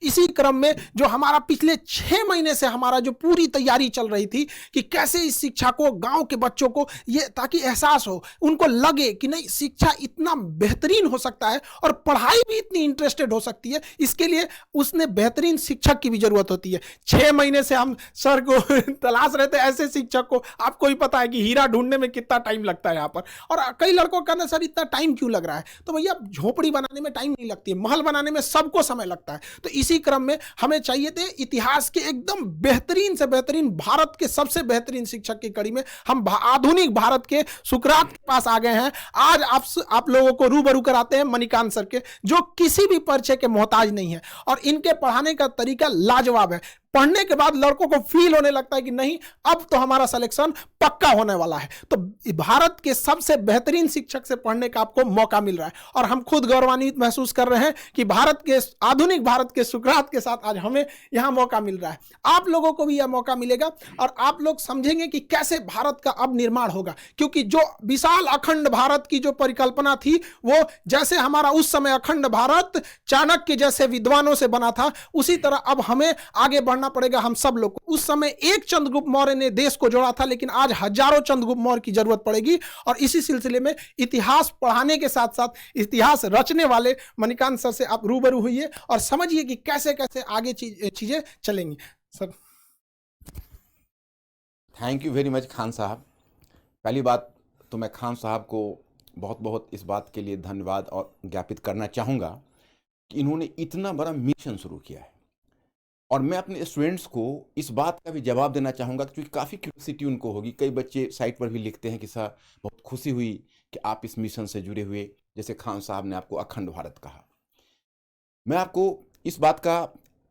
इसी क्रम में जो हमारा पिछले 6 महीने से हमारा जो पूरी तैयारी चल रही थी कि कैसे इस शिक्षा को गांव के बच्चों को ये ताकि एहसास हो, उनको लगे कि नहीं शिक्षा इतना बेहतरीन हो सकता है और पढ़ाई भी इतनी इंटरेस्टेड हो सकती है, इसके लिए उसने बेहतरीन शिक्षक की भी जरूरत होती है। 6 महीने से हम सर को तलाश रहे थे ऐसे शिक्षक को। आपको ही पता है कि हीरा ढूंढने में कितना टाइम लगता है यहाँ पर। और कई लड़कों का कहना सर इतना टाइम क्यों लग रहा है, तो भैया झोपड़ी बनाने में टाइम नहीं लगती है, महल बनाने में सबको समय लगता है। तो इसी क्रम में हमें चाहिए थे इतिहास के एकदम बेहतरीन से बेहतरीन, भारत के सबसे बेहतरीन शिक्षक की कड़ी में हम आधुनिक भारत के सुकरात के पास आ गए हैं। आज आप लोगों को रूबरू कराते हैं मणिकांत सर के, जो किसी भी परिचय के मोहताज नहीं है और इनके पढ़ाने का तरीका लाजवाब है। पढ़ने के बाद लड़कों को फील होने लगता है कि नहीं अब तो हमारा सिलेक्शन पक्का होने वाला है। तो भारत के सबसे बेहतरीन शिक्षक से पढ़ने का आपको मौका मिल रहा है और हम खुद गौरवान्वित महसूस कर रहे हैं कि भारत के आधुनिक भारत के सुकरात के साथ आज हमें यहां मौका मिल रहा है। आप लोगों को भी यह मौका मिलेगा और आप लोग समझेंगे कि कैसे भारत का अब निर्माण होगा, क्योंकि जो विशाल अखंड भारत की जो परिकल्पना थी वो जैसे हमारा उस समय अखंड भारत चाणक्य जैसे विद्वानों से बना था, उसी तरह अब हमें आगे बढ़ना पड़ेगा हम सब लोग को। उस समय एक चंद्रगुप्त मौर्य ने देश को जोड़ा था, लेकिन आज हजारों चंद्रगुप्त मौर्य की जरूरत पड़ेगी। और इसी सिलसिले में इतिहास पढ़ाने के साथ साथ इतिहास रचने वाले मणिकांत सर से आप रूबरू हुइए और समझिए कि कैसे कैसे आगे चीजें चलेंगी। Sir thank you very much Khan साहब। पहली बात तो मैं खान साहब को बहुत बहुत इस बात के लिए धन्यवाद और ज्ञापित करना चाहूँगा कि इन्होंने इतना बड़ा मिशन शुरू किया है। और मैं अपने स्टूडेंट्स को इस बात का भी जवाब देना चाहूँगा क्योंकि काफ़ी क्यूरियोसिटी उनको होगी। कई बच्चे साइट पर भी लिखते हैं कि सर बहुत खुशी हुई कि आप इस मिशन से जुड़े हुए, जैसे खान साहब ने आपको अखंड भारत कहा। मैं आपको इस बात का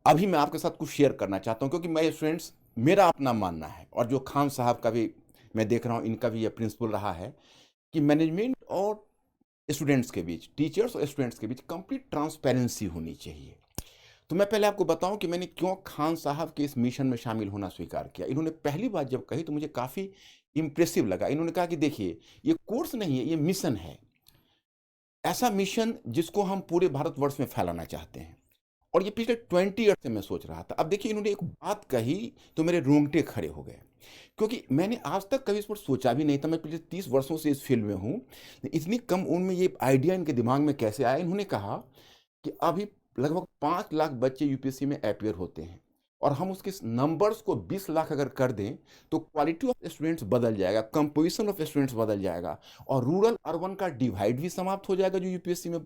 अभी मैं आपके साथ कुछ शेयर करना चाहता हूँ क्योंकि मैं स्टूडेंट्स मेरा अपना मानना है और जो खान साहब का भी मैं देख रहा हूँ इनका भी ये प्रिंसिपल रहा है कि मैनेजमेंट और स्टूडेंट्स के बीच, टीचर्स और स्टूडेंट्स के बीच कंप्लीट ट्रांसपेरेंसी होनी चाहिए। तो मैं पहले आपको बताऊं कि मैंने क्यों खान साहब के इस मिशन में शामिल होना स्वीकार किया। इन्होंने पहली बात जब कही तो मुझे काफ़ी इम्प्रेसिव लगा। इन्होंने कहा कि देखिए ये कोर्स नहीं है, ये मिशन है, ऐसा मिशन जिसको हम पूरे भारतवर्ष में फैलाना चाहते हैं। और ये पिछले 20 ईयर से मैं सोच रहा था। अब देखिए इन्होंने एक बात कही तो मेरे रोंगटे खड़े हो गए क्योंकि मैंने आज तक कभी इस पर सोचा भी नहीं था। मैं पिछले 30 वर्षों से इस फील्ड में हूँ, इतनी कम उम्र में ये आइडिया इनके दिमाग में कैसे आया। इन्होंने कहा कि अभी लगभग 5 लाख बच्चे यूपीएससी में अपीयर होते हैं और हम उसके नंबर्स को 20 लाख अगर कर दें तो क्वालिटी ऑफ स्टूडेंट्स बदल जाएगा, कंपोजिशन ऑफ स्टूडेंट्स बदल जाएगा और रूरल अर्बन का डिवाइड भी समाप्त हो जाएगा जो यूपीएससी में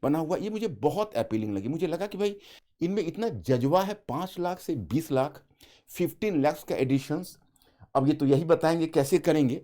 बना हुआ। ये मुझे बहुत अपीलिंग लगी। मुझे लगा कि भाई इनमें इतना जज्बा है। 5 लाख से 20 लाख, 15 लाख का एडिशंस। अब ये तो यही बताएंगे कैसे करेंगे,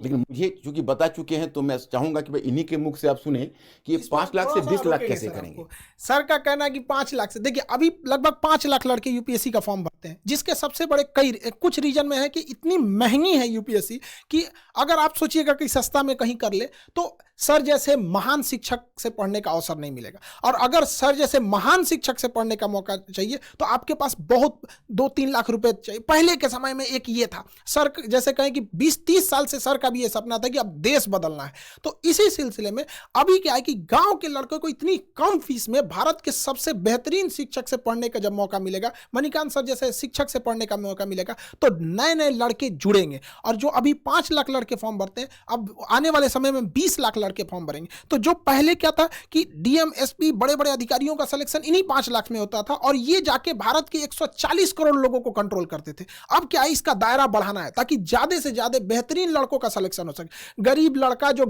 लेकिन मुझे चूंकि बता चुके हैं तो मैं चाहूंगा कि भाई इन्हीं के मुख से आप सुने कि ये 5 लाख से 20 लाख कैसे करेंगे। सर का कहना है कि 5 लाख से, देखिए अभी लगभग 5 लाख लड़के यूपीएससी का फॉर्म भरते हैं, जिसके सबसे बड़े कुछ रीजन में है कि इतनी महंगी है यूपीएससी कि अगर आप सोचिएगा कि सस्ता में कहीं कर ले तो सर जैसे महान शिक्षक से पढ़ने का अवसर नहीं मिलेगा। और अगर सर जैसे महान शिक्षक से पढ़ने का मौका चाहिए तो आपके पास बहुत 2-3 लाख रुपए चाहिए। पहले के समय में एक ये था, सर जैसे कहें कि 20-30 साल से सर का भी ये सपना था कि अब देश बदलना है। तो इसी सिलसिले में अभी क्या है कि गांव के लड़कों को इतनी कम फीस में भारत के सबसे बेहतरीन शिक्षक से पढ़ने का जब मौका मिलेगा, मणिकांत सर जैसे शिक्षक से पढ़ने का मौका मिलेगा, तो नए नए लड़के जुड़ेंगे। और जो अभी 5 लाख लड़के फॉर्म भरते हैं, अब आने वाले समय में 20 लाख लड़के फॉर्म भरेंगे। तो जो पहले क्या था कि डीएम, एसपी, बड़े बड़े अधिकारियों का सिलेक्शन इन्हीं 5 लाख में होता था और ये जाके भारत के 140 करोड़ लोगों को कंट्रोल करते थे। अब क्या है, इसका दायरा बढ़ाना है ताकि ज्यादा से ज्यादा बेहतरीन लड़कों का सिलेक्शन हो सके। गरीब लड़का जो